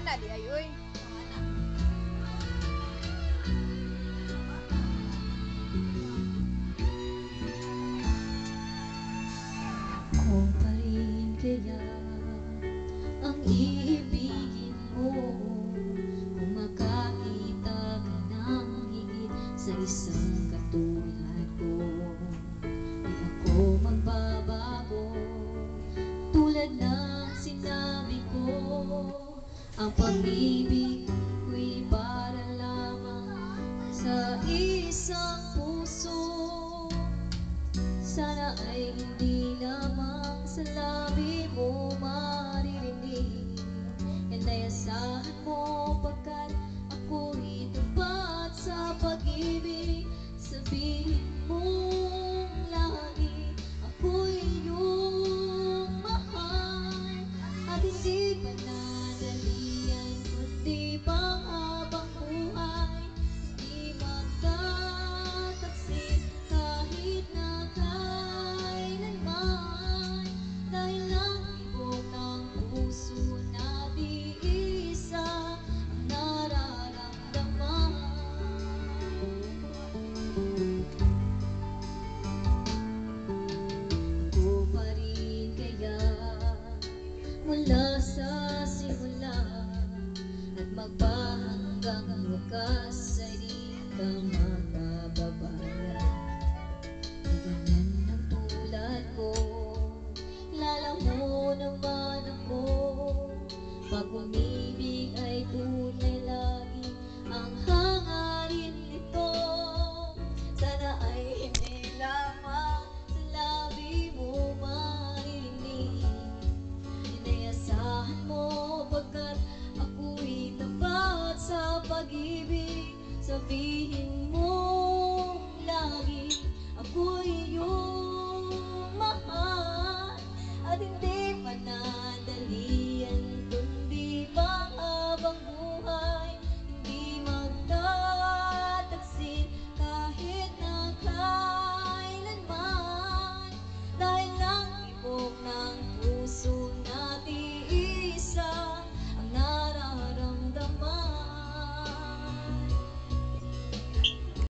na di ay uy. Ko pa rin kaya ang ibigin mo kung makakita ka ng higit sa isang katulad ko. Di ako magbabago tulad ng sinabi ko. Ang pag-ibig ko'y para lamang sa isang puso. Sana ay hindi lamang sa labi mo maririnig. Inayasahan mo pagkat ako'y tapat sa pag-ibig. Sabihin mong lagi ako'y iyong mahal. At hindi panandalian kundi pang-habang buhay. Hindi magtataksik kahit na kailanman. Dahil ang ibog ng puso na di-isa ang nararamdaman. Ako pa rin kaya mula sa simula at magpahanggang wakas ay di ka makababayan. Ganyan ang tulad ko, kilala mo naman ako. Pag umibig ay tunay lagi ang hangarin nito. Sana ay hindi lamang sa labi mo maririnig. Inayasahan mo pagkat ako'y tapat sa pag-ibig. Sabihin